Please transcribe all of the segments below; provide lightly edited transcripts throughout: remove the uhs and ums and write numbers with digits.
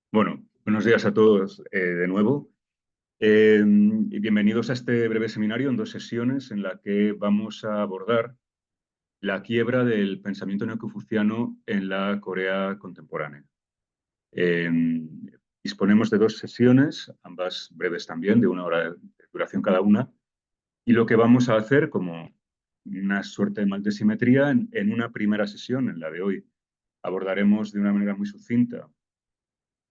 Bueno, buenos días a todos de nuevo y bienvenidos a este breve seminario en dos sesiones en la que vamos a abordar la quiebra del pensamiento neoconfuciano en la Corea contemporánea. Eh, Disponemos de dos sesiones, ambas breves también, de 1 hora de duración cada una, y lo que vamos a hacer, como una suerte de maltesimetría, en una primera sesión, en la de hoy, abordaremos de una manera muy sucinta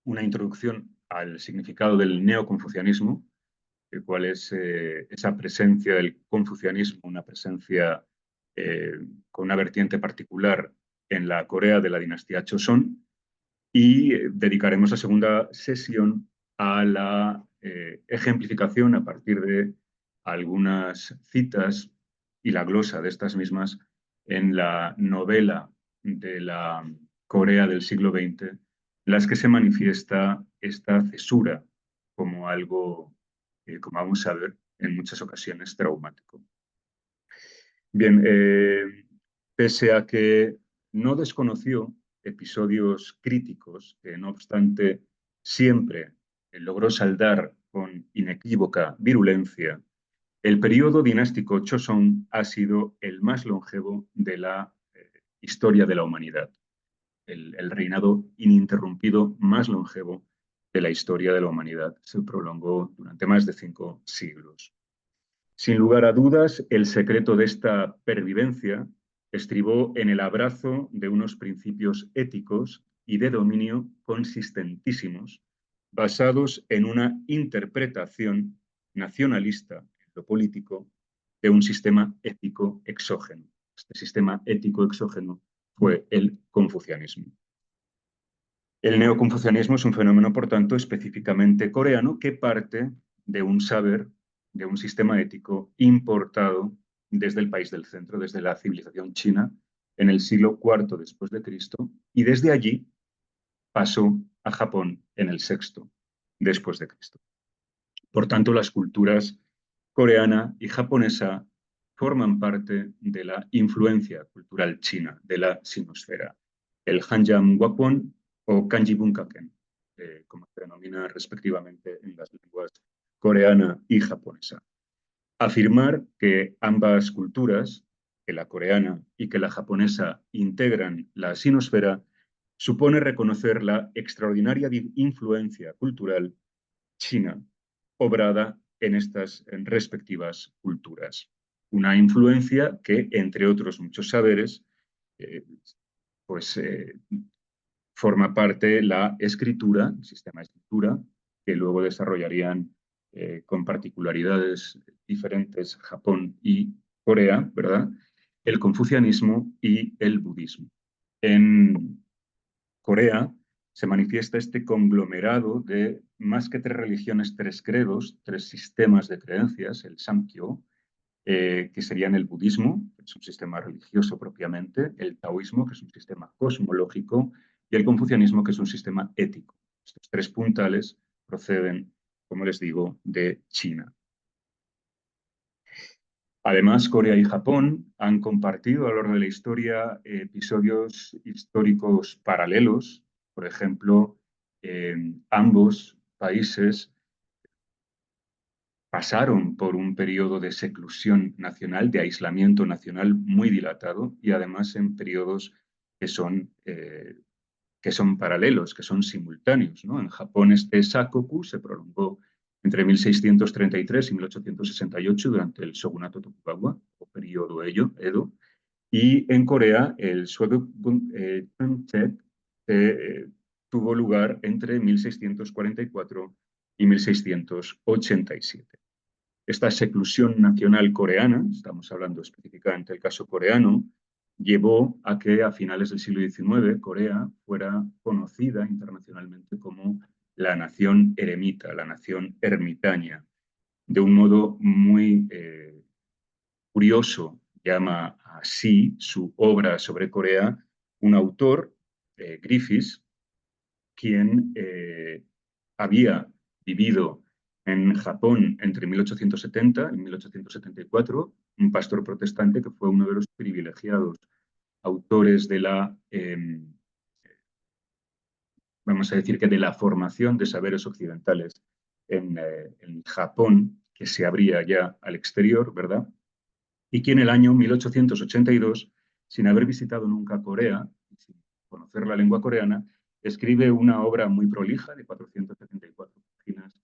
una introducción al significado del neoconfucianismo, cuál es esa presencia del confucianismo, una presencia con una vertiente particular en la Corea de la dinastía Joseon, y dedicaremos la segunda sesión a la ejemplificación a partir de algunas citas y la glosa de estas mismas en la novela de la Corea del siglo XX, en las que se manifiesta esta cesura como algo, como vamos a ver, en muchas ocasiones traumático. Bien, pese a que no desconoció episodios críticos, que no obstante siempre logró saldar con inequívoca virulencia, el periodo dinástico Joseon ha sido el más longevo de la historia de la humanidad, el reinado ininterrumpido más longevo de la historia de la humanidad. Se prolongó durante más de 5 siglos. Sin lugar a dudas, el secreto de esta pervivencia estribó en el abrazo de unos principios éticos y de dominio consistentísimos, basados en una interpretación nacionalista en lo político de un sistema ético exógeno. Este sistema ético exógeno fue el confucianismo. El neoconfucianismo es un fenómeno, por tanto, específicamente coreano que parte de un saber, de un sistema ético importado desde el país del centro, desde la civilización china, en el siglo IV después de Cristo, y desde allí pasó a Japón en el VI después de Cristo. Por tanto, las culturas coreana y japonesa forman parte de la influencia cultural china, de la sinosfera. El Hanjam Wapon o Kanji Bunkaken, como se denomina respectivamente en las lenguas coreana y japonesa. Afirmar que ambas culturas, que la coreana y que la japonesa, integran la sinosfera, supone reconocer la extraordinaria influencia cultural china obrada en estas respectivas culturas. Una influencia que, entre otros muchos saberes, eh, pues forma parte la escritura, el sistema de escritura, que luego desarrollarían con particularidades diferentes Japón y Corea, ¿verdad? El confucianismo y el budismo. En Corea se manifiesta este conglomerado de más que 3 religiones, 3 credos, 3 sistemas de creencias, el Samkhya, que serían el budismo, que es un sistema religioso propiamente, el taoísmo, que es un sistema cosmológico, y el confucianismo, que es un sistema ético. Estos 3 puntales proceden, como les digo, de China. Además, Corea y Japón han compartido a lo largo de la historia episodios históricos paralelos. Por ejemplo, ambos países pasaron por un periodo de seclusión nacional, de aislamiento nacional muy dilatado, y además en periodos que son paralelos, que son simultáneos, ¿no? En Japón este Sakoku se prolongó entre 1633 y 1868 durante el shogunato Tokugawa, o periodo Edo, y en Corea el Shogakukan tuvo lugar entre 1644 y 1687. Esta seclusión nacional coreana, estamos hablando específicamente del caso coreano, llevó a que a finales del siglo XIX Corea fuera conocida internacionalmente como la nación eremita, la nación ermitaña. De un modo muy curioso, llama así su obra sobre Corea un autor, Griffiths, quien había vivido en Japón entre 1870 y 1874, un pastor protestante que fue uno de los privilegiados autores de la vamos a decir que de la formación de saberes occidentales en Japón, que se abría ya al exterior, ¿verdad? Y que en el año 1882, sin haber visitado nunca Corea, sin conocer la lengua coreana, escribe una obra muy prolija de 474 páginas,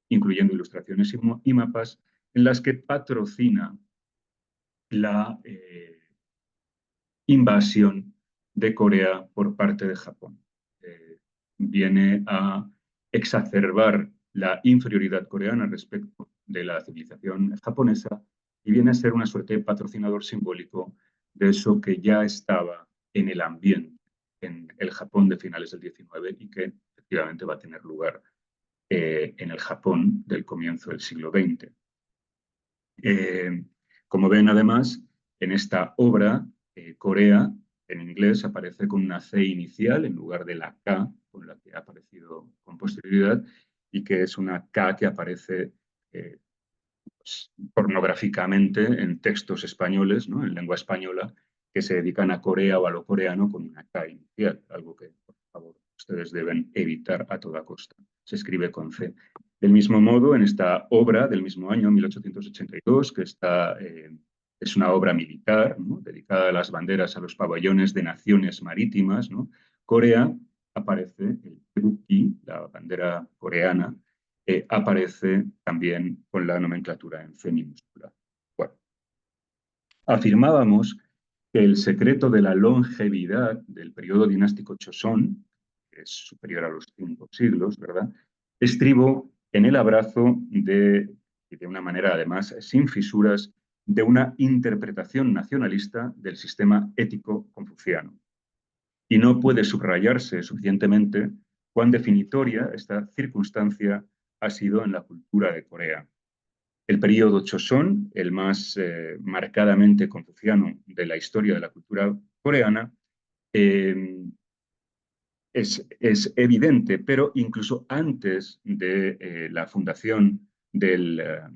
incluyendo ilustraciones y mapas, en las que patrocina la invasión de Corea por parte de Japón. Viene a exacerbar la inferioridad coreana respecto de la civilización japonesa y viene a ser una suerte de patrocinador simbólico de eso que ya estaba en el ambiente en el Japón de finales del XIX y que efectivamente va a tener lugar en el Japón del comienzo del siglo XX. Como ven, además, en esta obra, Corea, en inglés, aparece con una C inicial en lugar de la K, con la que ha aparecido con posterioridad, y que es una K que aparece pues, pornográficamente en textos españoles, ¿no? En lengua española, que se dedican a Corea o a lo coreano con una K inicial, algo que, por favor, ustedes deben evitar a toda costa. Se escribe con C. Del mismo modo, en esta obra del mismo año, 1882, que es una obra militar, ¿no? Dedicada a las banderas, a los pabellones de naciones marítimas, ¿no? Corea aparece, el Teruki, la bandera coreana, aparece también con la nomenclatura en C minúscula. Bueno, afirmábamos que el secreto de la longevidad del periodo dinástico Joseon, que es superior a los 5 siglos, ¿verdad?, estribó en el abrazo y de una manera además sin fisuras, de una interpretación nacionalista del sistema ético confuciano. Y no puede subrayarse suficientemente cuán definitoria esta circunstancia ha sido en la cultura de Corea. El periodo Joseon, el más marcadamente confuciano de la historia de la cultura coreana, eh, es evidente, pero incluso antes de la fundación de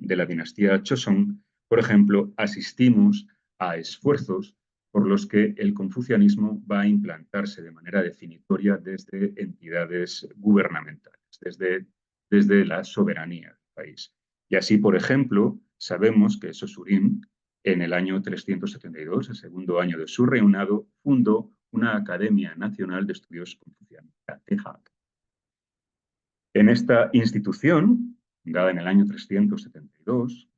la dinastía Joseon, por ejemplo, asistimos a esfuerzos por los que el confucianismo va a implantarse de manera definitoria desde entidades gubernamentales, desde la soberanía del país. Y así, por ejemplo, sabemos que Sosurim, en el año 372, el segundo año de su reinado, fundó una Academia Nacional de Estudios Confucianos, la TEJAC. En esta institución, fundada en el año 372,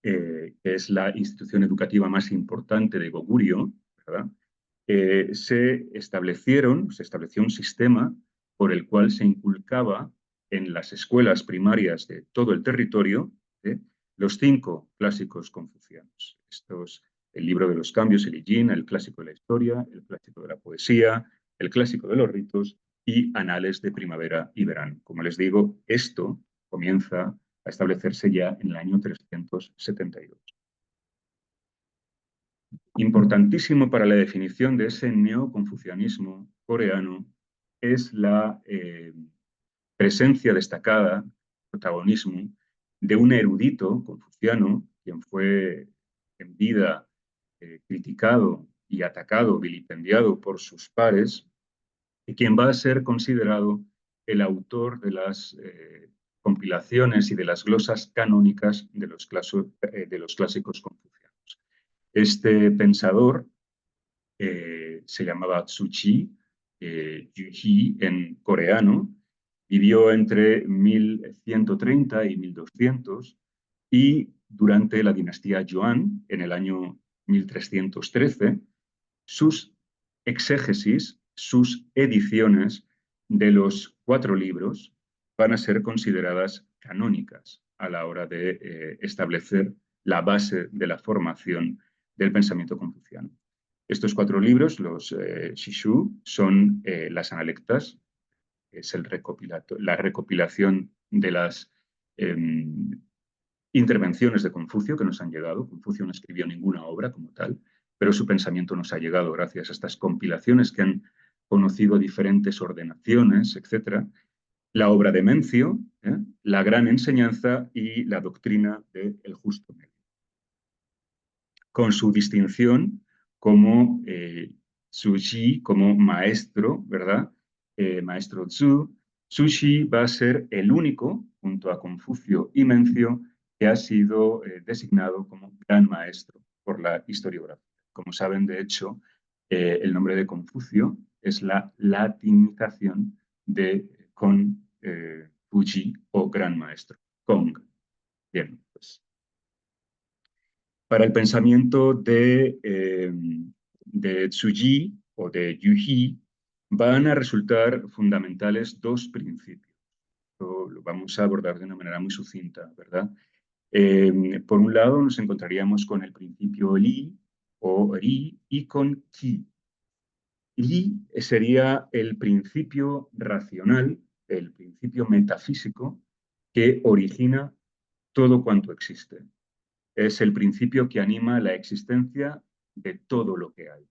que es la institución educativa más importante de Goguryeo, ¿verdad?, se estableció un sistema por el cual se inculcaba en las escuelas primarias de todo el territorio los 5 clásicos confucianos. El libro de los cambios, el I Ching, el clásico de la historia, el clásico de la poesía, el clásico de los ritos y anales de primavera y verano. Como les digo, esto comienza a establecerse ya en el año 372. Importantísimo para la definición de ese neoconfucianismo coreano es la presencia destacada, protagonismo, de un erudito confuciano, quien fue en vida criticado y atacado, vilipendiado por sus pares, y quien va a ser considerado el autor de las compilaciones y de las glosas canónicas de los clásicos confucianos. Este pensador se llamaba Tzu-chi, Yu-hi en coreano, vivió entre 1130 y 1200 y durante la dinastía Yuan, en el año 1313, sus exégesis, sus ediciones de los 4 libros van a ser consideradas canónicas a la hora de establecer la base de la formación del pensamiento confuciano. Estos 4 libros, los Shishu, son las analectas, es la recopilación de las intervenciones de Confucio que nos han llegado. Confucio no escribió ninguna obra como tal, pero su pensamiento nos ha llegado gracias a estas compilaciones que han conocido diferentes ordenaciones, etc. La obra de Mencio, la gran enseñanza y la doctrina del justo medio. Con su distinción como Tzu-chi, como maestro, ¿verdad?, maestro Zhu, Zushi va a ser el único, junto a Confucio y Mencio, que ha sido designado como gran maestro por la historiografía. Como saben, de hecho, el nombre de Confucio es la latinización de Fuji o gran maestro, Kong. Bien, pues. Para el pensamiento de Tzuji o de Yuji, van a resultar fundamentales dos principios. Esto lo vamos a abordar de una manera muy sucinta, ¿verdad? Por un lado, nos encontraríamos con el principio Li o Ri y con Qi. Li sería el principio racional, el principio metafísico que origina todo cuanto existe. Es el principio que anima la existencia de todo lo que hay.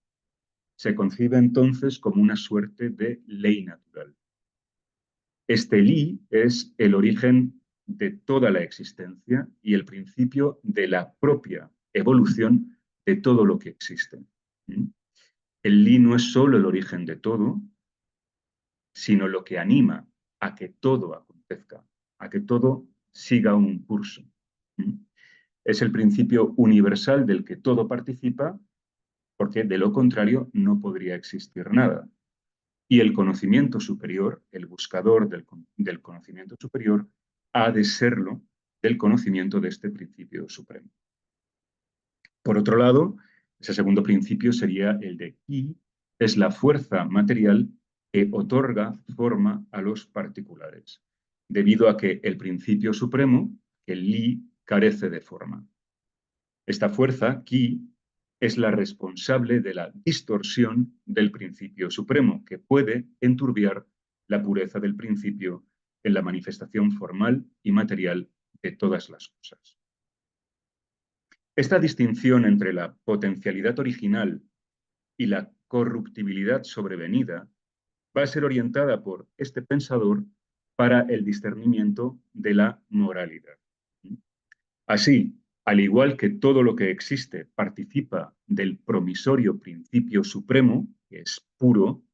Se concibe entonces como una suerte de ley natural. Este Li es el origen de toda la existencia y el principio de la propia evolución de todo lo que existe. El Li no es solo el origen de todo, sino lo que anima a que todo acontezca, a que todo siga un curso. Es el principio universal del que todo participa, porque de lo contrario no podría existir nada. Y el conocimiento superior, el buscador del conocimiento superior, ha de serlo del conocimiento de este principio supremo. Por otro lado, ese segundo principio sería el de Qi, es la fuerza material que otorga forma a los particulares, debido a que el principio supremo, el Li, carece de forma. Esta fuerza, Qi, es la responsable de la distorsión del principio supremo, que puede enturbiar la pureza del principio en la manifestación formal y material de todas las cosas. Esta distinción entre la potencialidad original y la corruptibilidad sobrevenida va a ser orientada por este pensador para el discernimiento de la moralidad. Así, al igual que todo lo que existe participa del promisorio principio supremo, que es puro,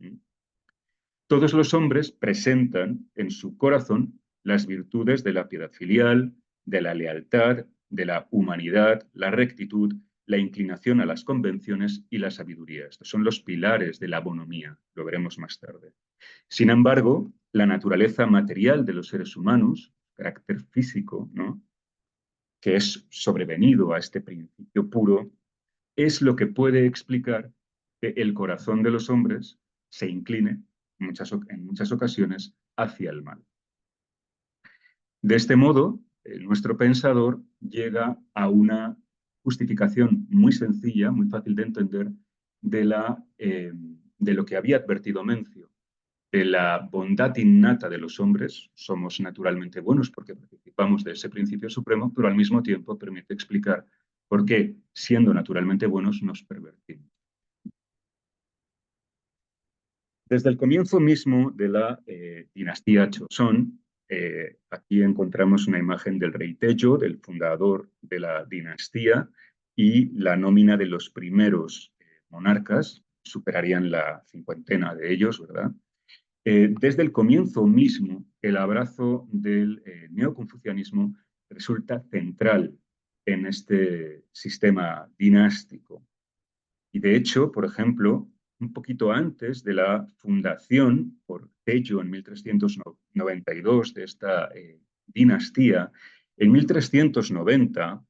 todos los hombres presentan en su corazón las virtudes de la piedad filial, de la lealtad, de la humanidad, la rectitud, la inclinación a las convenciones y la sabiduría. Estos son los pilares de la bonomía, lo veremos más tarde. Sin embargo, la naturaleza material de los seres humanos, carácter físico, ¿no?, que es sobrevenido a este principio puro, es lo que puede explicar que el corazón de los hombres se incline en muchas ocasiones hacia el mal. De este modo, nuestro pensador llega a una justificación muy sencilla, muy fácil de entender, de lo que había advertido Mencio, de la bondad innata de los hombres. Somos naturalmente buenos porque participamos de ese principio supremo, pero al mismo tiempo permite explicar por qué, siendo naturalmente buenos, nos pervertimos. Desde el comienzo mismo de la dinastía Joseon, aquí encontramos una imagen del rey Taejo, del fundador de la dinastía, y la nómina de los primeros monarcas, superarían la cincuentena de ellos, ¿verdad? Desde el comienzo mismo, el abrazo del neoconfucianismo resulta central en este sistema dinástico. Y de hecho, por ejemplo, un poquito antes de la fundación por Taejo en 1392 de esta dinastía, en 1390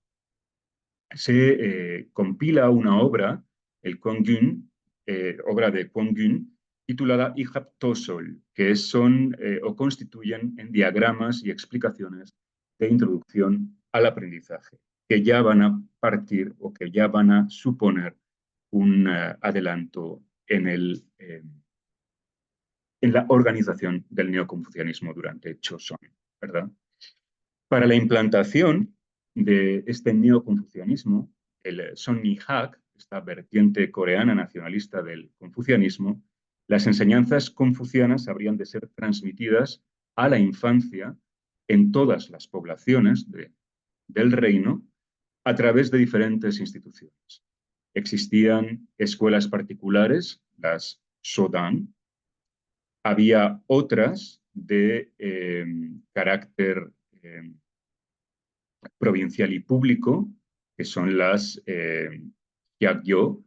se compila una obra, el Kongyun, obra de Kongyun, titulada Ihap Tosol, que son o constituyen en diagramas y explicaciones de introducción al aprendizaje, que ya van a partir o que ya van a suponer un adelanto en la organización del neoconfucianismo durante Joseon, ¿verdad? Para la implantación de este neoconfucianismo, el Sonnihak, esta vertiente coreana nacionalista del confucianismo, las enseñanzas confucianas habrían de ser transmitidas a la infancia en todas las poblaciones del reino a través de diferentes instituciones. Existían escuelas particulares, las Sodan, Había otras de carácter provincial y público, que son las Gyagyo,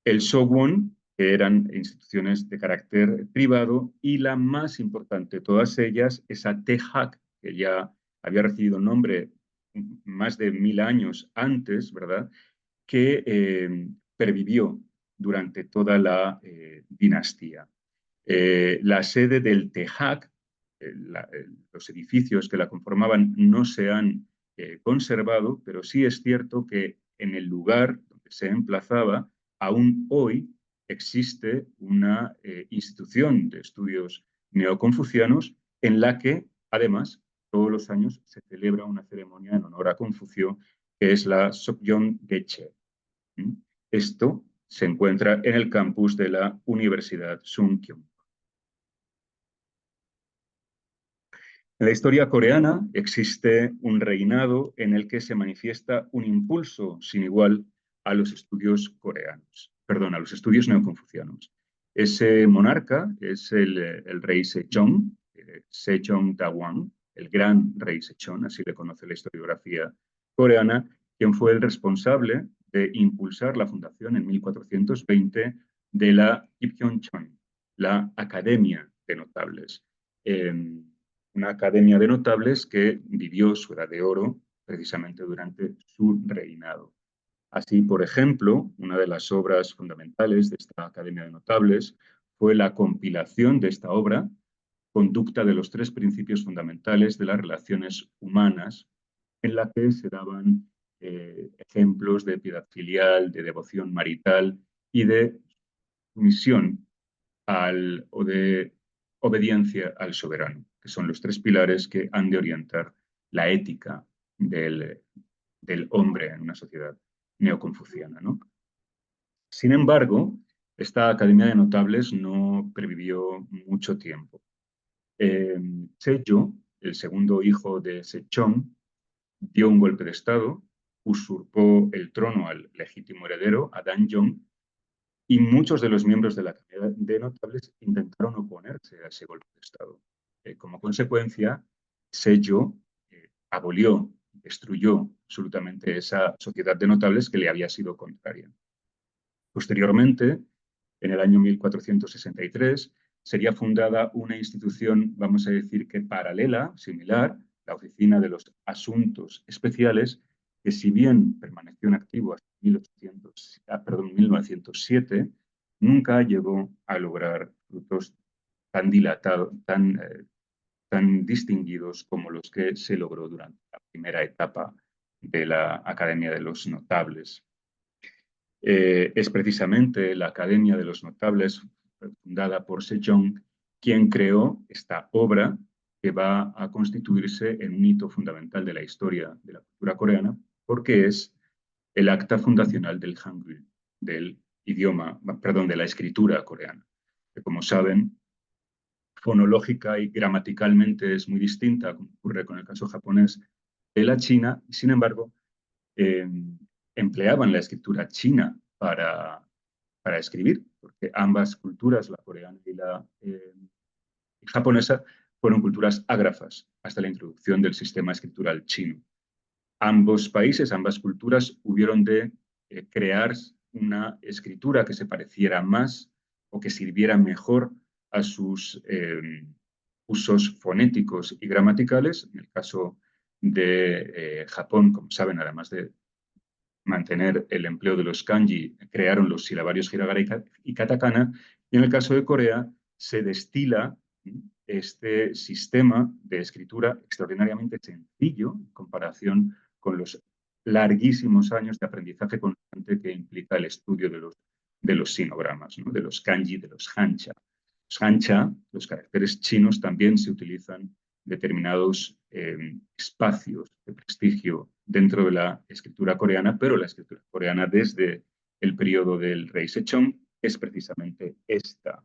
el Sogwon, que eran instituciones de carácter privado, y la más importante de todas ellas, esa Tehak, que ya había recibido nombre más de 1000 años antes, ¿verdad?, que pervivió durante toda la dinastía. La sede del Tehak, los edificios que la conformaban no se han conservado, pero sí es cierto que en el lugar donde se emplazaba, aún hoy existe una institución de estudios neoconfucianos en la que, además, todos los años se celebra una ceremonia en honor a Confucio, que es la Sokyon Geche. Esto se encuentra en el campus de la Universidad Sungkyun. En la historia coreana existe un reinado en el que se manifiesta un impulso sin igual a los estudios coreanos, perdón, a los estudios neoconfucianos. Ese monarca es el rey Sejong, Sejong Daewon, el gran rey Sejong, así le conoce la historiografía coreana, quien fue el responsable de impulsar la fundación en 1420 de la Gipyeonchon, la Academia de Notables. Una academia de notables que vivió su edad de oro precisamente durante su reinado. Así, por ejemplo, una de las obras fundamentales de esta academia de notables fue la compilación de esta obra, Conducta de los tres principios fundamentales de las relaciones humanas, en la que se daban ejemplos de piedad filial, de devoción marital y de sumisión o de obediencia al soberano, que son los tres pilares que han de orientar la ética del hombre en una sociedad neoconfuciana, ¿no? Sin embargo, esta Academia de Notables no previvió mucho tiempo. Sejong, el segundo hijo de Sejong, dio un golpe de Estado, usurpó el trono al legítimo heredero, a Danjong, y muchos de los miembros de la Academia de Notables intentaron oponerse a ese golpe de Estado. Como consecuencia, Sejong abolió, destruyó absolutamente esa sociedad de notables que le había sido contraria. Posteriormente, en el año 1463, sería fundada una institución, vamos a decir que paralela, similar, la Oficina de los Asuntos Especiales, que si bien permaneció en activo hasta 1907, nunca llegó a lograr frutos tan dilatados, tan distinguidos como los que se logró durante la primera etapa de la Academia de los Notables. Es precisamente la Academia de los Notables, fundada por Sejong, quien creó esta obra que va a constituirse en un hito fundamental de la historia de la cultura coreana, porque es el acta fundacional del Hangul, del idioma, perdón, de la escritura coreana, que como saben, fonológica y gramaticalmente es muy distinta, como ocurre con el caso japonés, de la china, y sin embargo, eh, empleaban la escritura china para escribir, porque ambas culturas, la coreana y la japonesa, fueron culturas ágrafas hasta la introducción del sistema escritural chino. Ambos países, ambas culturas, hubieron de crear una escritura que se pareciera más o que sirviera mejor a sus usos fonéticos y gramaticales. En el caso de Japón, como saben, además de mantener el empleo de los kanji, crearon los silabarios hiragana y katakana, y en el caso de Corea se destila este sistema de escritura extraordinariamente sencillo en comparación con los larguísimos años de aprendizaje constante que implica el estudio de los sinogramas, ¿no?, de los kanji, de los hancha. Los hancha, los caracteres chinos, también se utilizan determinados espacios de prestigio dentro de la escritura coreana, pero la escritura coreana desde el periodo del rey Sejong es precisamente esta.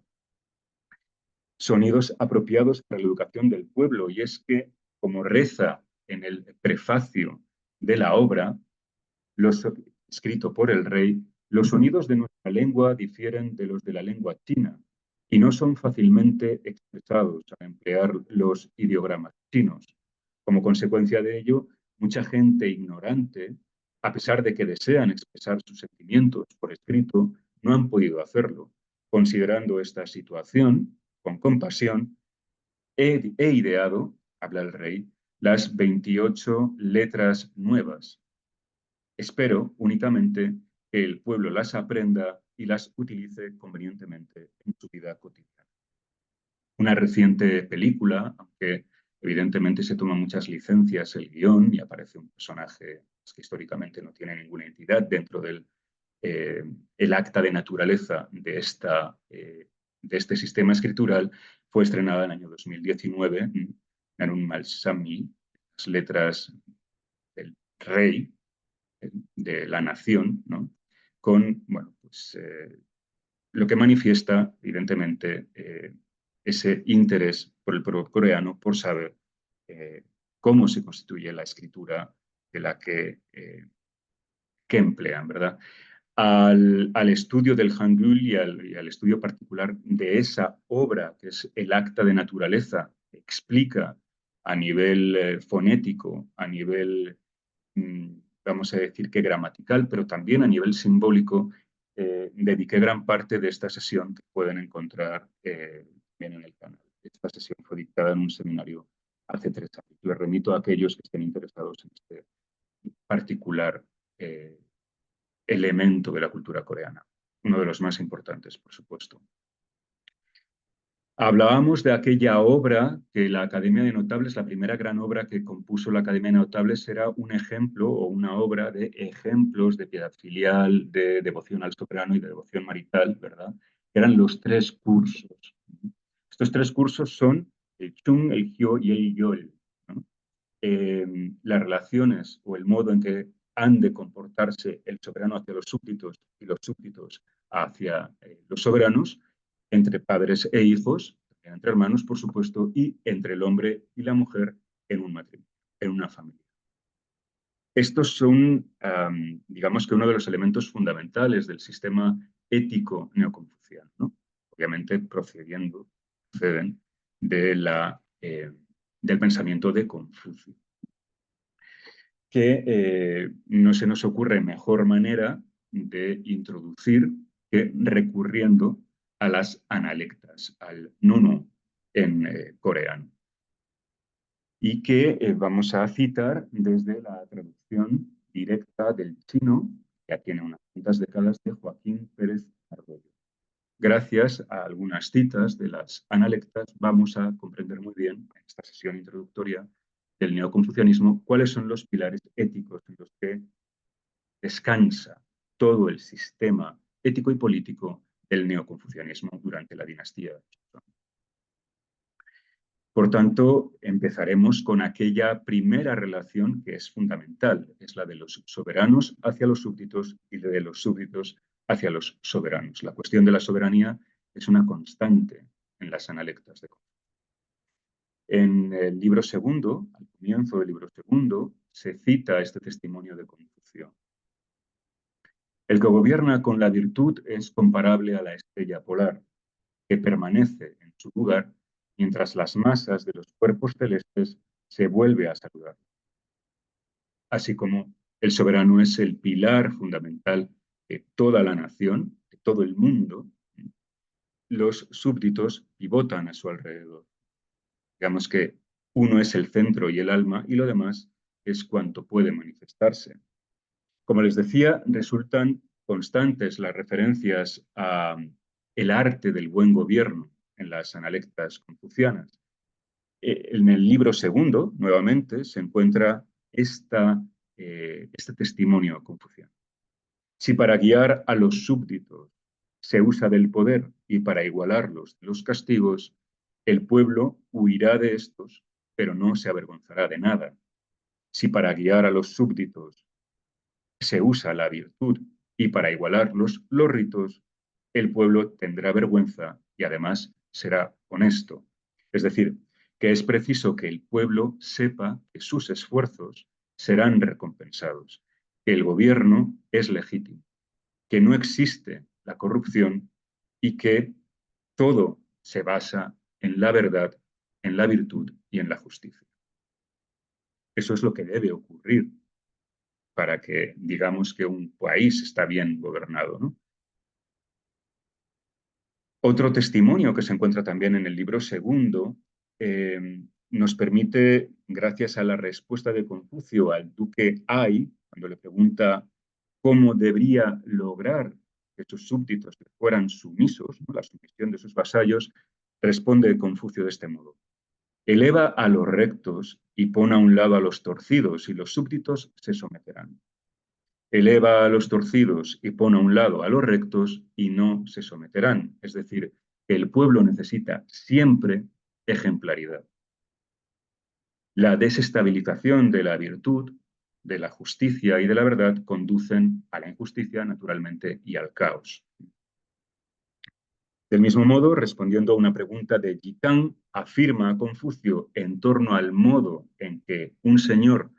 Sonidos apropiados para la educación del pueblo, y es que, como reza en el prefacio de la obra, escrito por el rey, los sonidos de nuestra lengua difieren de los de la lengua china, y no son fácilmente expresados al emplear los ideogramas chinos. Como consecuencia de ello, mucha gente ignorante, a pesar de que desean expresar sus sentimientos por escrito, no han podido hacerlo. Considerando esta situación, con compasión, he ideado, habla el rey, las 28 letras nuevas. Espero únicamente que el pueblo las aprenda y las utilice convenientemente en su vida cotidiana. Una reciente película, aunque evidentemente se toma muchas licencias el guión y aparece un personaje que históricamente no tiene ninguna entidad dentro del el acta de naturaleza de este sistema escritural, fue estrenada en el año 2019 en un Malsami, las letras del rey, de la nación, ¿no? Con, bueno, pues lo que manifiesta, evidentemente, ese interés por el pueblo coreano por saber cómo se constituye la escritura de la que emplean, ¿verdad? Al estudio del Hangul y al estudio particular de esa obra, que es el acta de naturaleza, explica a nivel fonético, a nivel, vamos a decir que gramatical, pero también a nivel simbólico, dediqué gran parte de esta sesión que pueden encontrar bien en el canal. Esta sesión fue dictada en un seminario hace 3 años. Les remito a aquellos que estén interesados en este particular elemento de la cultura coreana, uno de los más importantes, por supuesto. Hablábamos de aquella obra que la Academia de Notables, la primera gran obra que compuso la Academia de Notables, era un ejemplo o una obra de ejemplos de piedad filial, de devoción al soberano y de devoción marital, ¿verdad? Eran los 3 cursos. Estos 3 cursos son el Chung, el Hyo y el Yol, ¿no? Las relaciones o el modo en que han de comportarse el soberano hacia los súbditos y los súbditos hacia los soberanos, entre padres e hijos, entre hermanos, por supuesto, y entre el hombre y la mujer en un matrimonio, en una familia. Estos son, digamos que uno de los elementos fundamentales del sistema ético neoconfuciano, ¿no? Obviamente proceden del pensamiento de Confucio, que no se nos ocurre mejor manera de introducir que recurriendo a las analectas, al nono en coreano, y que vamos a citar desde la traducción directa del chino, que ya tiene unas cuantas décadas, de Joaquín Pérez Arroyo. Gracias a algunas citas de las analectas vamos a comprender muy bien en esta sesión introductoria del neoconfucianismo cuáles son los pilares éticos en los que descansa todo el sistema ético y político del neoconfucianismo durante la dinastía de Joseon. Por tanto, empezaremos con aquella primera relación que es fundamental, es la de los soberanos hacia los súbditos y de los súbditos hacia los soberanos. La cuestión de la soberanía es una constante en las analectas de Confucio. En el libro segundo, al comienzo del libro segundo, se cita este testimonio de Confucio. El que gobierna con la virtud es comparable a la estrella polar, que permanece en su lugar mientras las masas de los cuerpos celestes se vuelve a saludar. Así como el soberano es el pilar fundamental de toda la nación, de todo el mundo, los súbditos pivotan a su alrededor. Digamos que uno es el centro y el alma y lo demás es cuanto puede manifestarse. Como les decía, resultan constantes las referencias a el arte del buen gobierno en las analectas confucianas. En el libro segundo, nuevamente, se encuentra este testimonio confuciano. Si para guiar a los súbditos se usa del poder y para igualarlos de los castigos, el pueblo huirá de estos, pero no se avergonzará de nada. Si para guiar a los súbditos se usa la virtud y para igualarlos los ritos, el pueblo tendrá vergüenza y además será honesto. Es decir, que es preciso que el pueblo sepa que sus esfuerzos serán recompensados, que el gobierno es legítimo, que no existe la corrupción y que todo se basa en la verdad, en la virtud y en la justicia. Eso es lo que debe ocurrir para que digamos que un país está bien gobernado, ¿no? Otro testimonio que se encuentra también en el libro segundo nos permite, gracias a la respuesta de Confucio al duque Ai, cuando le pregunta cómo debería lograr que sus súbditos fueran sumisos, ¿no? La sumisión de sus vasallos, responde Confucio de este modo: eleva a los rectos y pone a un lado a los torcidos, y los súbditos se someterán. Eleva a los torcidos y pone a un lado a los rectos y no se someterán. Es decir, que el pueblo necesita siempre ejemplaridad. La desestabilización de la virtud, de la justicia y de la verdad conducen a la injusticia, naturalmente, y al caos. Del mismo modo, respondiendo a una pregunta de Gitán, afirma Confucio en torno al modo en que un señor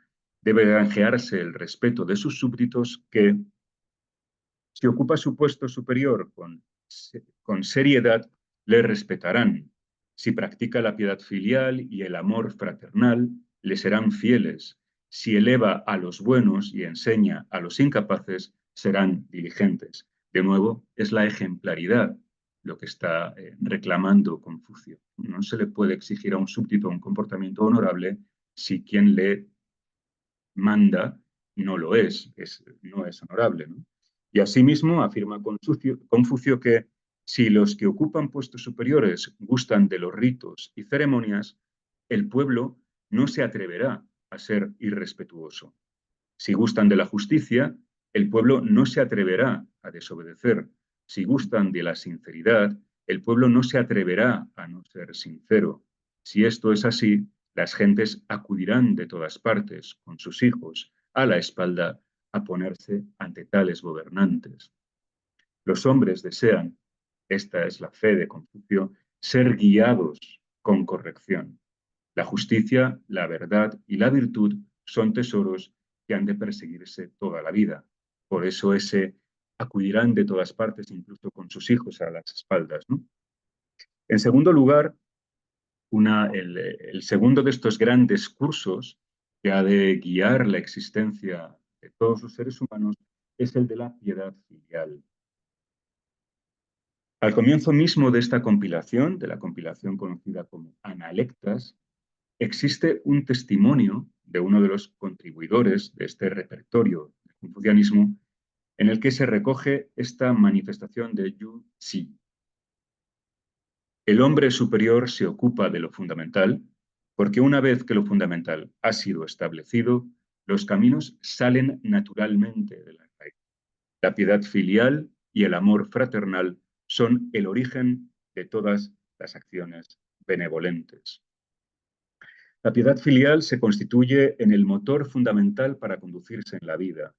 debe granjearse el respeto de sus súbditos que si ocupa su puesto superior con seriedad, le respetarán. Si practica la piedad filial y el amor fraternal, le serán fieles. Si eleva a los buenos y enseña a los incapaces, serán diligentes. De nuevo, es la ejemplaridad lo que está reclamando Confucio. No se le puede exigir a un súbdito un comportamiento honorable si quien le manda no lo no es honorable, ¿no? Y asimismo afirma Confucio que si los que ocupan puestos superiores gustan de los ritos y ceremonias, el pueblo no se atreverá a ser irrespetuoso. Si gustan de la justicia, el pueblo no se atreverá a desobedecer. Si gustan de la sinceridad, el pueblo no se atreverá a no ser sincero. Si esto es así, las gentes acudirán de todas partes, con sus hijos, a la espalda, a ponerse ante tales gobernantes. Los hombres desean, esta es la fe de Confucio, ser guiados con corrección. La justicia, la verdad y la virtud son tesoros que han de perseguirse toda la vida. Por eso acudirán de todas partes, incluso con sus hijos a las espaldas, ¿no? En segundo lugar, el segundo de estos grandes cursos que ha de guiar la existencia de todos los seres humanos es el de la piedad filial. Al comienzo mismo de esta compilación, de la compilación conocida como Analectas, existe un testimonio de uno de los contribuidores de este repertorio del confucianismo en el que se recoge esta manifestación de Yu Xi. El hombre superior se ocupa de lo fundamental porque una vez que lo fundamental ha sido establecido, los caminos salen naturalmente de la raíz. La piedad filial y el amor fraternal son el origen de todas las acciones benevolentes. La piedad filial se constituye en el motor fundamental para conducirse en la vida,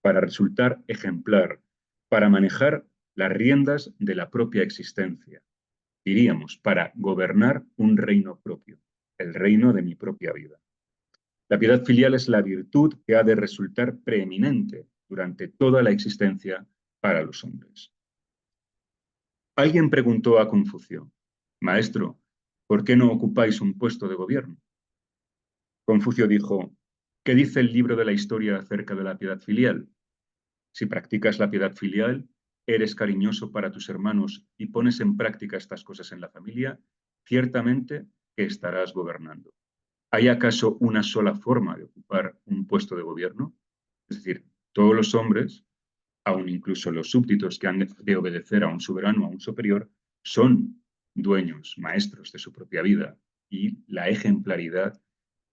para resultar ejemplar, para manejar las riendas de la propia existencia. Diríamos, para gobernar un reino propio, el reino de mi propia vida. La piedad filial es la virtud que ha de resultar preeminente durante toda la existencia para los hombres. Alguien preguntó a Confucio: Maestro, ¿por qué no ocupáis un puesto de gobierno? Confucio dijo: ¿qué dice el libro de la historia acerca de la piedad filial? Si practicas la piedad filial, eres cariñoso para tus hermanos y pones en práctica estas cosas en la familia, ciertamente que estarás gobernando. ¿Hay acaso una sola forma de ocupar un puesto de gobierno? Es decir, todos los hombres, aun incluso los súbditos que han de obedecer a un soberano, a un superior, son dueños, maestros de su propia vida. Y la ejemplaridad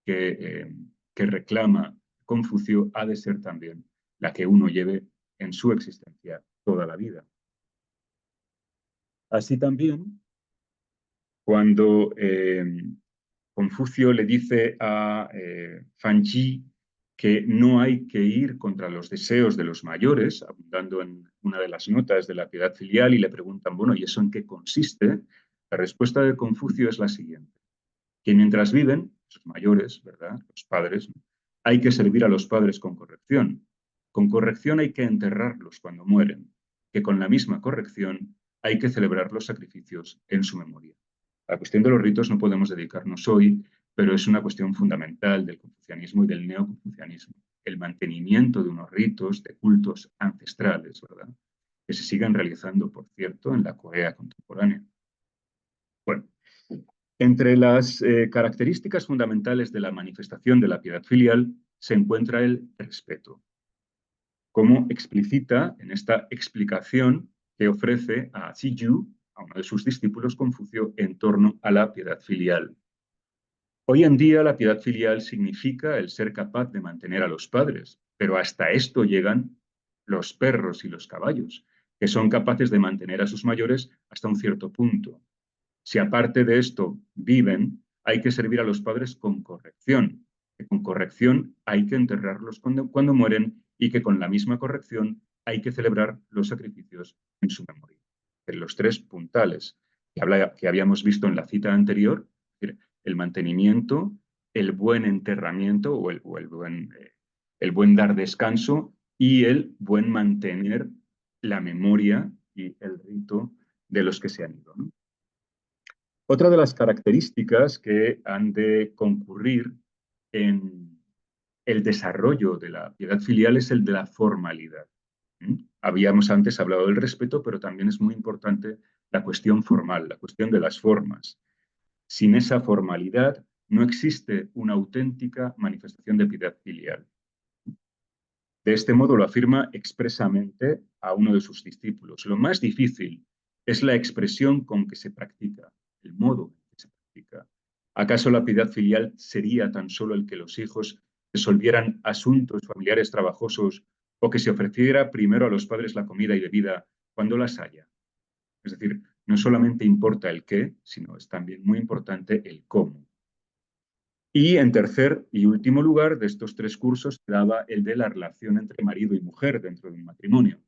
que reclama Confucio ha de ser también la que uno lleve en su existencia toda la vida. Así también, cuando Confucio le dice a Fan Yi que no hay que ir contra los deseos de los mayores, abundando en una de las notas de la piedad filial, y le preguntan, bueno, ¿y eso en qué consiste? La respuesta de Confucio es la siguiente: que mientras viven, los mayores, ¿verdad?, los padres, hay que servir a los padres con corrección. Con corrección hay que enterrarlos cuando mueren, que con la misma corrección hay que celebrar los sacrificios en su memoria. A la cuestión de los ritos no podemos dedicarnos hoy, pero es una cuestión fundamental del confucianismo y del neoconfucianismo. El mantenimiento de unos ritos, de cultos ancestrales, ¿verdad? Que se siguen realizando, por cierto, en la Corea contemporánea. Bueno, entre las características fundamentales de la manifestación de la piedad filial se encuentra el respeto, como explicita en esta explicación que ofrece a Zhiyu, a uno de sus discípulos, Confucio, en torno a la piedad filial. Hoy en día la piedad filial significa el ser capaz de mantener a los padres, pero hasta esto llegan los perros y los caballos, que son capaces de mantener a sus mayores hasta un cierto punto. Si aparte de esto viven, hay que servir a los padres con corrección, que con corrección hay que enterrarlos cuando mueren y que con la misma corrección hay que celebrar los sacrificios en su memoria. En los tres puntales que habíamos visto en la cita anterior, el mantenimiento, el buen enterramiento o el buen dar descanso y el buen mantener la memoria y el rito de los que se han ido, ¿no? Otra de las características que han de concurrir en el desarrollo de la piedad filial es el de la formalidad. Habíamos antes hablado del respeto, pero también es muy importante la cuestión formal, la cuestión de las formas. Sin esa formalidad no existe una auténtica manifestación de piedad filial. De este modo lo afirma expresamente a uno de sus discípulos. Lo más difícil es la expresión con que se practica, el modo en que se practica. ¿Acaso la piedad filial sería tan solo el que los hijos resolvieran asuntos familiares trabajosos o que se ofreciera primero a los padres la comida y bebida cuando las haya? Es decir, no solamente importa el qué, sino es también muy importante el cómo. Y en tercer y último lugar de estos tres cursos daba el de la relación entre marido y mujer dentro de un matrimonio.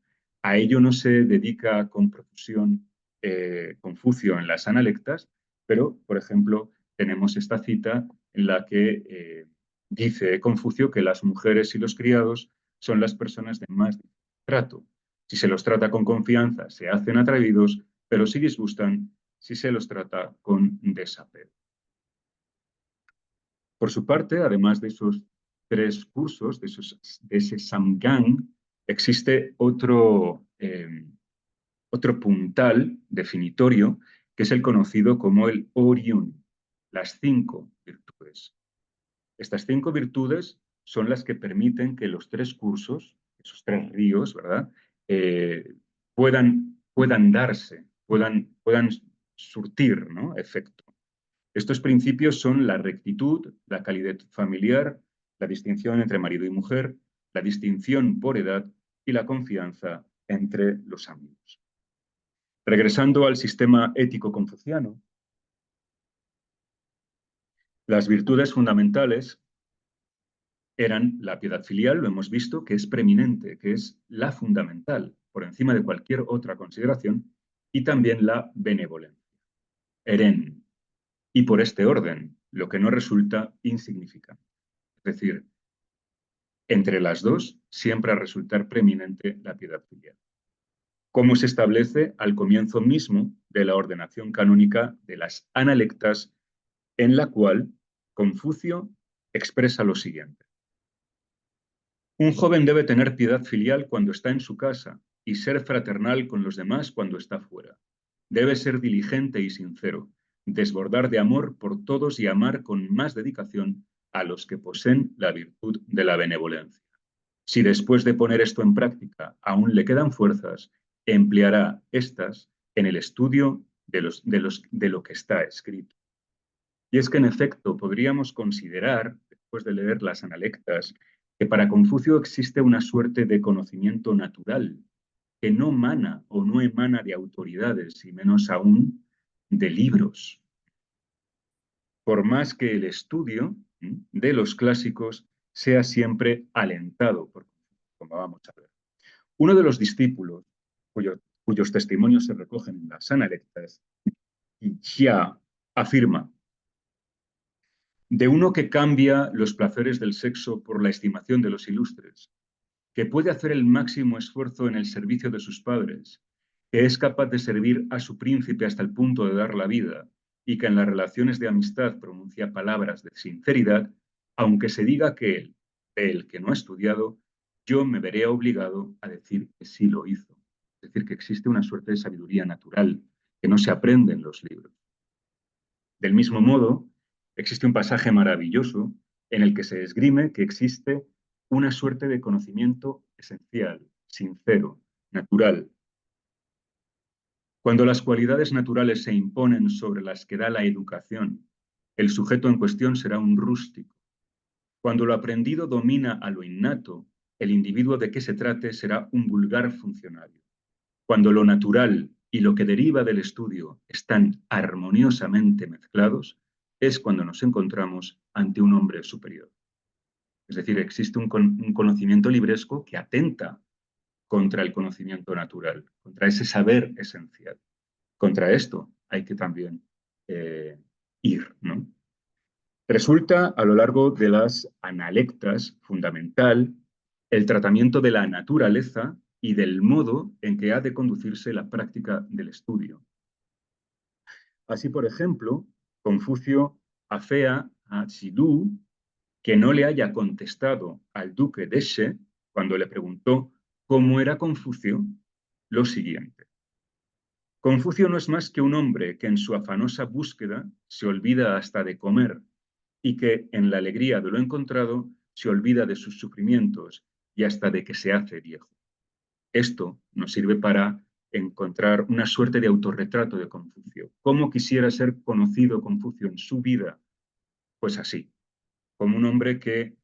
A ello no se dedica con profusión Confucio en las Analectas, pero, por ejemplo, tenemos esta cita en la que dice Confucio que las mujeres y los criados son las personas de más trato. Si se los trata con confianza, se hacen atrevidos, pero si disgustan, si se los trata con desapego. Por su parte, además de esos tres cursos, de ese Samgang, existe otro puntal definitorio, que es el conocido como el Oryun, las 5 virtudes. Estas 5 virtudes son las que permiten que los tres cursos, esos tres ríos, ¿verdad?, puedan darse, puedan surtir, ¿no?, efecto. Estos principios son la rectitud, la calidez familiar, la distinción entre marido y mujer, la distinción por edad y la confianza entre los amigos. Regresando al sistema ético confuciano, las virtudes fundamentales eran la piedad filial, lo hemos visto, que es preeminente, que es la fundamental, por encima de cualquier otra consideración, y también la benevolencia, eren, y por este orden, lo que no resulta insignificante. Es decir, entre las dos siempre a resultar preeminente la piedad filial. ¿Cómo se establece al comienzo mismo de la ordenación canónica de las Analectas, en la cual Confucio expresa lo siguiente? Un joven debe tener piedad filial cuando está en su casa y ser fraternal con los demás cuando está fuera. Debe ser diligente y sincero, desbordar de amor por todos y amar con más dedicación a los que poseen la virtud de la benevolencia. Si después de poner esto en práctica aún le quedan fuerzas, empleará estas en el estudio de lo que está escrito. Y es que, en efecto, podríamos considerar, después de leer las Analectas, que para Confucio existe una suerte de conocimiento natural, que no mana o no emana de autoridades, y menos aún de libros. Por más que el estudio de los clásicos sea siempre alentado, como vamos a ver. Uno de los discípulos, cuyos testimonios se recogen en las Analectas, Xia, afirma: de uno que cambia los placeres del sexo por la estimación de los ilustres, que puede hacer el máximo esfuerzo en el servicio de sus padres, que es capaz de servir a su príncipe hasta el punto de dar la vida y que en las relaciones de amistad pronuncia palabras de sinceridad, aunque se diga que él, el que no ha estudiado, yo me veré obligado a decir que sí lo hizo. Es decir, que existe una suerte de sabiduría natural que no se aprende en los libros. Del mismo modo, existe un pasaje maravilloso en el que se esgrime que existe una suerte de conocimiento esencial, sincero, natural. Cuando las cualidades naturales se imponen sobre las que da la educación, el sujeto en cuestión será un rústico. Cuando lo aprendido domina a lo innato, el individuo de que se trate será un vulgar funcionario. Cuando lo natural y lo que deriva del estudio están armoniosamente mezclados, es cuando nos encontramos ante un hombre superior. Es decir, existe un conocimiento libresco que atenta contra el conocimiento natural, contra ese saber esencial. Contra esto hay que también ir, ¿no? Resulta a lo largo de las analectas fundamental el tratamiento de la naturaleza y del modo en que ha de conducirse la práctica del estudio. Así, por ejemplo, Confucio afea a Sidú que no le haya contestado al duque de She cuando le preguntó cómo era Confucio lo siguiente. Confucio no es más que un hombre que en su afanosa búsqueda se olvida hasta de comer y que en la alegría de lo encontrado se olvida de sus sufrimientos y hasta de que se hace viejo. Esto nos sirve para encontrar una suerte de autorretrato de Confucio. ¿Cómo quisiera ser conocido Confucio en su vida? Pues así, como un hombre que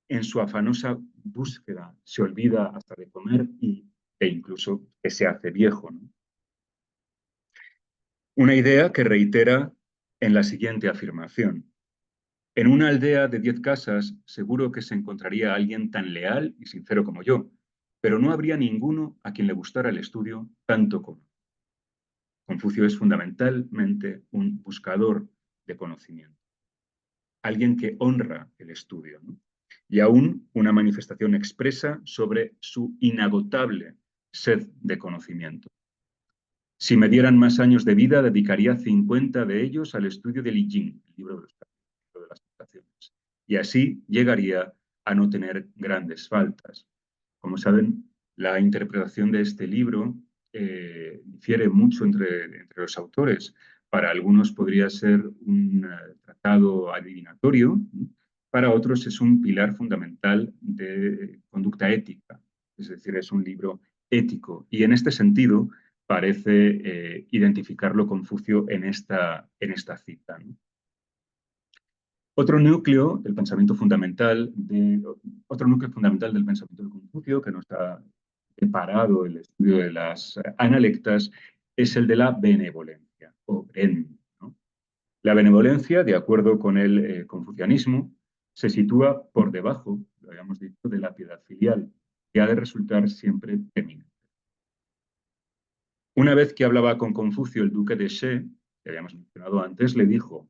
en su afanosa búsqueda se olvida hasta de comer e incluso que se hace viejo, ¿no? Una idea que reitera en la siguiente afirmación. En una aldea de 10 casas seguro que se encontraría alguien tan leal y sincero como yo, pero no habría ninguno a quien le gustara el estudio tanto como. Confucio es fundamentalmente un buscador de conocimiento, alguien que honra el estudio, ¿no? Y aún una manifestación expresa sobre su inagotable sed de conocimiento. Si me dieran más años de vida, dedicaría 50 de ellos al estudio del I Ching, el libro de las estaciones. Y así llegaría a no tener grandes faltas. Como saben, la interpretación de este libro difiere mucho entre los autores. Para algunos podría ser un tratado adivinatorio, para otros es un pilar fundamental de conducta ética, es decir, es un libro ético. Y en este sentido, parece identificarlo Confucio en esta cita, ¿no? Otro núcleo del pensamiento fundamental, otro núcleo fundamental del pensamiento de Confucio que nos ha preparado el estudio de las analectas es el de la benevolencia, o Ren, ¿no? La benevolencia, de acuerdo con el confucianismo, se sitúa por debajo, lo habíamos dicho, de la piedad filial, que ha de resultar siempre femenina. Una vez que hablaba con Confucio, el duque de She, que habíamos mencionado antes, le dijo: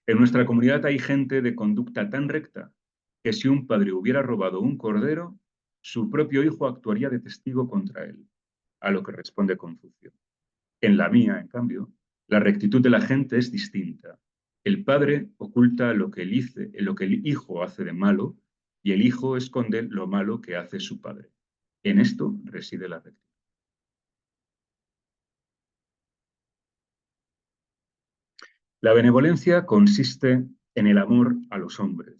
en nuestra comunidad hay gente de conducta tan recta que si un padre hubiera robado un cordero, su propio hijo actuaría de testigo contra él. A lo que responde Confucio: en la mía, en cambio, la rectitud de la gente es distinta. El padre oculta lo que el hijo hace de malo y el hijo esconde lo malo que hace su padre. En esto reside la rectitud. La benevolencia consiste en el amor a los hombres,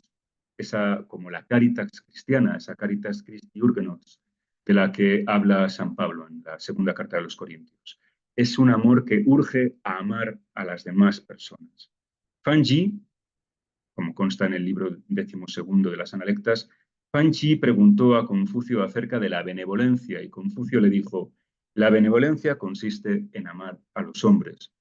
esa como la caritas cristiana, esa caritas Christi Urgenos, de la que habla San Pablo en la segunda carta de los Corintios. Es un amor que urge a amar a las demás personas. Fan Yi, como consta en el libro 12 de las Analectas, Fan Yi preguntó a Confucio acerca de la benevolencia y Confucio le dijo: la benevolencia consiste en amar a los hombres.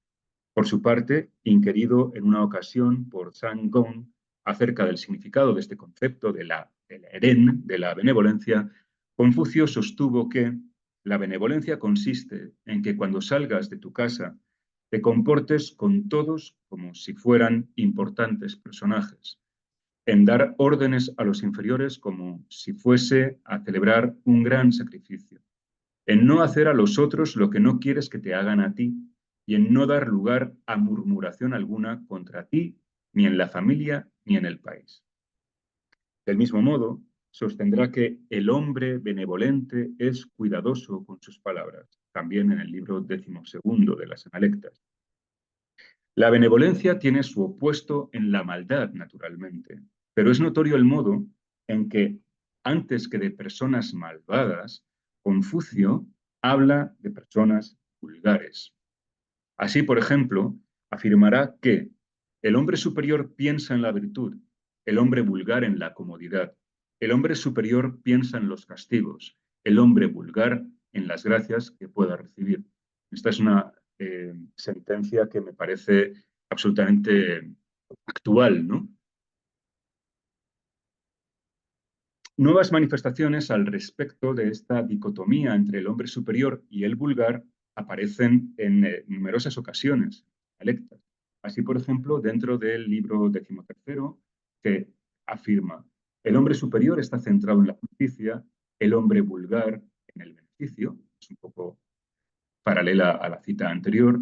Por su parte, inquirido en una ocasión por Zhang Gong acerca del significado de este concepto de la Eren, de la benevolencia, Confucio sostuvo que la benevolencia consiste en que cuando salgas de tu casa te comportes con todos como si fueran importantes personajes, en dar órdenes a los inferiores como si fuese a celebrar un gran sacrificio, en no hacer a los otros lo que no quieres que te hagan a ti, y en no dar lugar a murmuración alguna contra ti, ni en la familia, ni en el país. Del mismo modo, sostendrá que el hombre benevolente es cuidadoso con sus palabras, también en el libro 12º de las Analectas. La benevolencia tiene su opuesto en la maldad, naturalmente, pero es notorio el modo en que, antes que de personas malvadas, Confucio habla de personas vulgares. Así, por ejemplo, afirmará que el hombre superior piensa en la virtud, el hombre vulgar en la comodidad, el hombre superior piensa en los castigos, el hombre vulgar en las gracias que pueda recibir. Esta es una sentencia que me parece absolutamente actual, ¿no? Nuevas manifestaciones al respecto de esta dicotomía entre el hombre superior y el vulgar aparecen en numerosas ocasiones, electas. Así, por ejemplo, dentro del libro 13º, que afirma, el hombre superior está centrado en la justicia, el hombre vulgar en el beneficio, es un poco paralela a la cita anterior.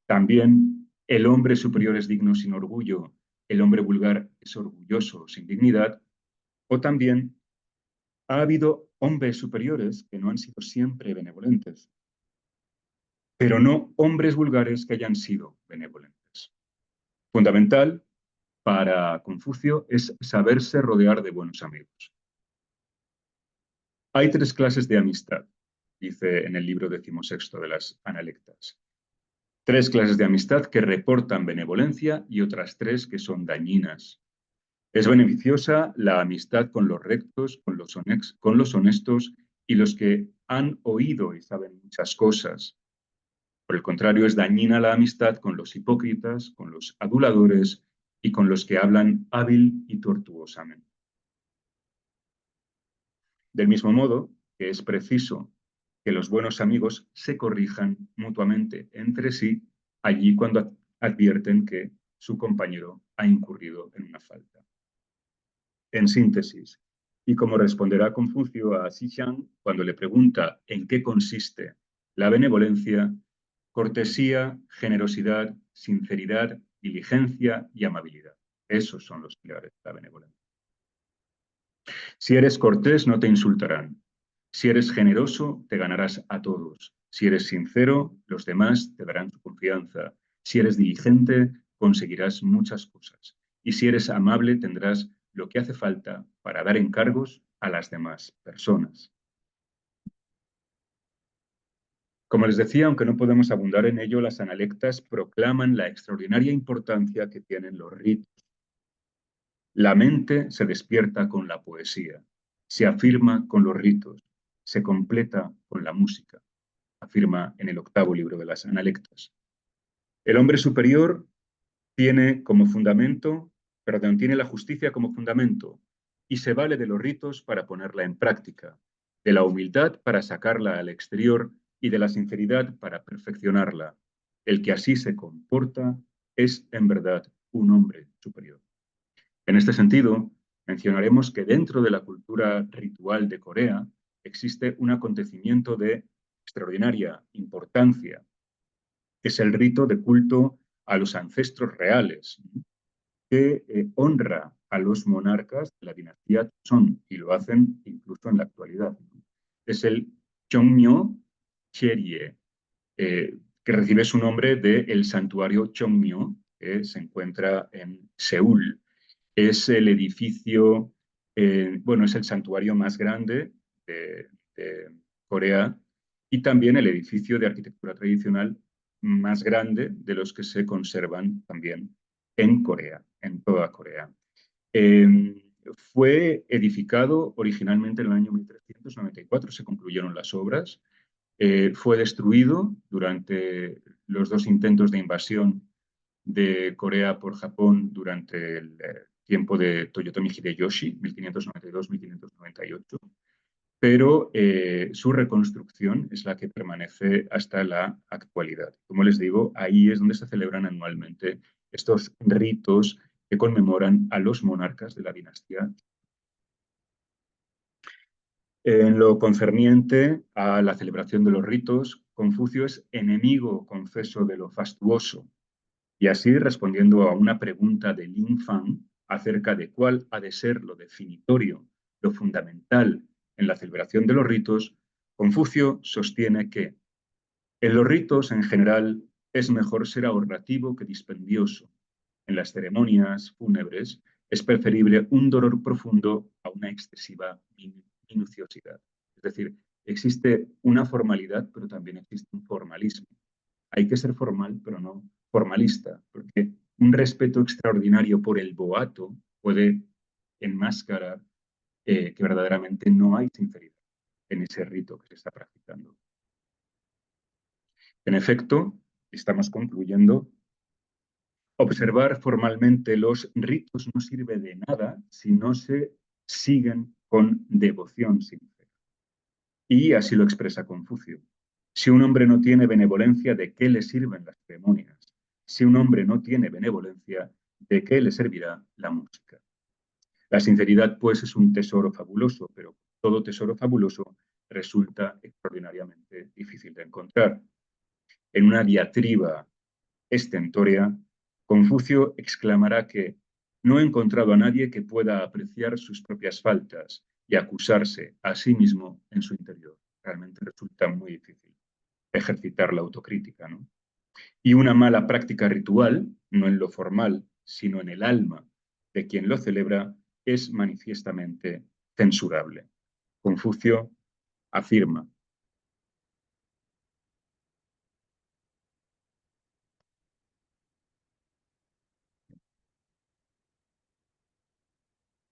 También el hombre superior es digno sin orgullo, el hombre vulgar es orgulloso sin dignidad. O también ha habido hombres superiores que no han sido siempre benevolentes, pero no hombres vulgares que hayan sido benevolentes. Fundamental para Confucio es saberse rodear de buenos amigos. Hay tres clases de amistad, dice en el libro 16º de las Analectas. Tres clases de amistad que reportan benevolencia y otras tres que son dañinas. Es beneficiosa la amistad con los rectos, con los honestos y los que han oído y saben muchas cosas. Por el contrario, es dañina la amistad con los hipócritas, con los aduladores y con los que hablan hábil y tortuosamente. Del mismo modo que es preciso que los buenos amigos se corrijan mutuamente entre sí allí cuando advierten que su compañero ha incurrido en una falta. En síntesis, y como responderá Confucio a Xishan cuando le pregunta en qué consiste la benevolencia, cortesía, generosidad, sinceridad, diligencia y amabilidad. Esos son los pilares de la benevolencia. Si eres cortés, no te insultarán. Si eres generoso, te ganarás a todos. Si eres sincero, los demás te darán su confianza. Si eres diligente, conseguirás muchas cosas. Y si eres amable, tendrás lo que hace falta para dar encargos a las demás personas. Como les decía, aunque no podemos abundar en ello, las analectas proclaman la extraordinaria importancia que tienen los ritos. La mente se despierta con la poesía, se afirma con los ritos, se completa con la música, afirma en el 8º libro de las Analectas. El hombre superior tiene como fundamento, perdón, tiene la justicia como fundamento y se vale de los ritos para ponerla en práctica, de la humildad para sacarla al exterior y de la sinceridad para perfeccionarla. El que así se comporta es en verdad un hombre superior. En este sentido, mencionaremos que dentro de la cultura ritual de Corea existe un acontecimiento de extraordinaria importancia, que es el rito de culto a los ancestros reales, que honra a los monarcas de la dinastía Joseon y lo hacen incluso en la actualidad. Es el Cheongmyo Cherie, que recibe su nombre del santuario Cheongmyo, que se encuentra en Seúl. Es el edificio, bueno, es el santuario más grande de Corea y también el edificio de arquitectura tradicional más grande de los que se conservan también en Corea, en toda Corea. Fue edificado originalmente en el año 1394, se concluyeron las obras. Fue destruido durante los dos intentos de invasión de Corea por Japón durante el tiempo de Toyotomi Hideyoshi, 1592-1598, pero su reconstrucción es la que permanece hasta la actualidad. Como les digo, ahí es donde se celebran anualmente estos ritos que conmemoran a los monarcas de la dinastía. En lo concerniente a la celebración de los ritos, Confucio es enemigo confeso de lo fastuoso, y así, respondiendo a una pregunta de Lin Fan acerca de cuál ha de ser lo definitorio, lo fundamental en la celebración de los ritos, Confucio sostiene que en los ritos en general es mejor ser ahorrativo que dispendioso. En las ceremonias fúnebres es preferible un dolor profundo a una excesiva minuciosidad. Es decir, existe una formalidad, pero también existe un formalismo. Hay que ser formal, pero no formalista, porque un respeto extraordinario por el boato puede enmascarar que verdaderamente no hay sinceridad en ese rito que se está practicando. En efecto, estamos concluyendo, observar formalmente los ritos no sirve de nada si no se siguen con devoción sincera. Y así lo expresa Confucio. Si un hombre no tiene benevolencia, ¿de qué le sirven las ceremonias? Si un hombre no tiene benevolencia, ¿de qué le servirá la música? La sinceridad, pues, es un tesoro fabuloso, pero todo tesoro fabuloso resulta extraordinariamente difícil de encontrar. En una diatriba estentórea, Confucio exclamará que no he encontrado a nadie que pueda apreciar sus propias faltas y acusarse a sí mismo en su interior. Realmente resulta muy difícil ejercitar la autocrítica, ¿no? Y una mala práctica ritual, no en lo formal, sino en el alma de quien lo celebra, es manifiestamente censurable. Confucio afirma: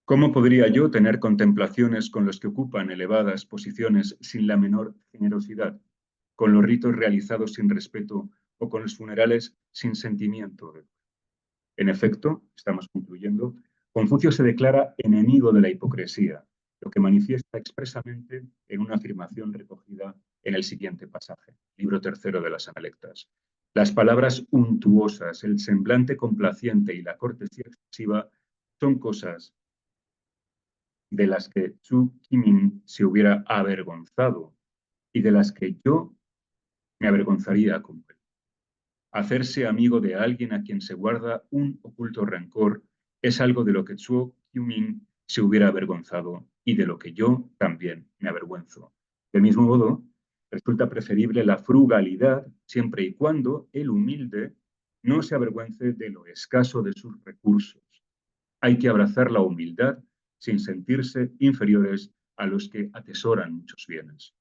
¿cómo podría yo tener contemplaciones con los que ocupan elevadas posiciones sin la menor generosidad, con los ritos realizados sin respeto o con los funerales sin sentimiento? En efecto, estamos concluyendo, Confucio se declara enemigo de la hipocresía, lo que manifiesta expresamente en una afirmación recogida en el siguiente pasaje, libro tercero de las Analectas. Las palabras untuosas, el semblante complaciente y la cortesía excesiva son cosas de las que Zhu Qimin se hubiera avergonzado y de las que yo me avergonzaría como él. Hacerse amigo de alguien a quien se guarda un oculto rencor es algo de lo que Zhu Qimin se hubiera avergonzado y de lo que yo también me avergüenzo. Del mismo modo, resulta preferible la frugalidad siempre y cuando el humilde no se avergüence de lo escaso de sus recursos. Hay que abrazar la humildad sin sentirse inferiores a los que atesoran muchos bienes.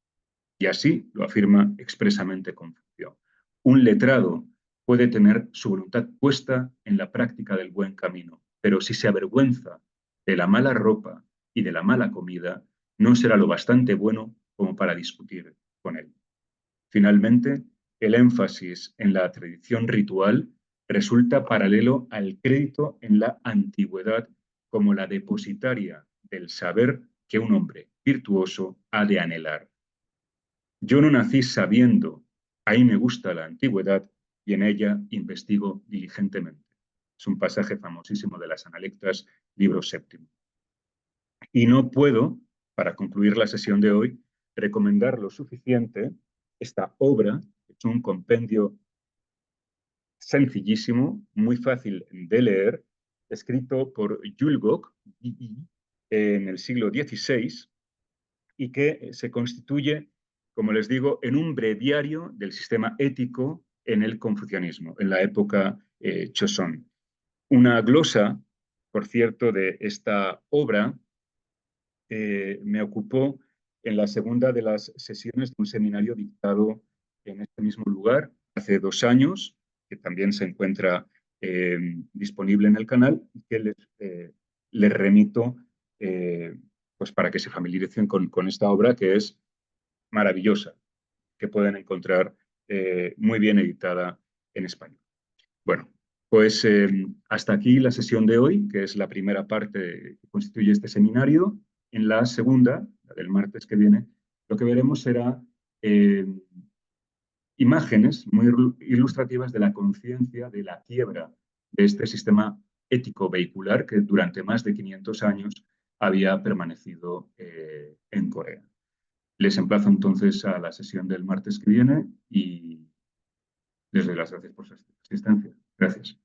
Y así lo afirma expresamente Confucio. Un letrado puede tener su voluntad puesta en la práctica del buen camino, pero si se avergüenza de la mala ropa y de la mala comida, no será lo bastante bueno como para discutir con él. Finalmente, el énfasis en la tradición ritual resulta paralelo al crédito en la antigüedad como la depositaria del saber que un hombre virtuoso ha de anhelar. Yo no nací sabiendo, ahí me gusta la antigüedad y en ella investigo diligentemente. Es un pasaje famosísimo de las Analectas, libro séptimo. Y no puedo, para concluir la sesión de hoy, recomendar lo suficiente esta obra. Es un compendio sencillísimo, muy fácil de leer, escrito por Jules Gauck en el siglo XVI y que se constituye, como les digo, en un breviario del sistema ético en el confucianismo, en la época Joseon. Una glosa, por cierto, de esta obra me ocupó en la segunda de las sesiones de un seminario dictado en este mismo lugar hace 2 años, que también se encuentra disponible en el canal y que les remito pues para que se familiaricen con esta obra que es maravillosa, que pueden encontrar muy bien editada en español. Bueno, pues hasta aquí la sesión de hoy, que es la primera parte que constituye este seminario. En la segunda, la del martes que viene, lo que veremos será eh, imágenes muy ilustrativas de la conciencia de la quiebra de este sistema ético vehicular que durante más de 500 años había permanecido en Corea. Les emplazo entonces a la sesión del martes que viene y les doy las gracias por su asistencia. Gracias.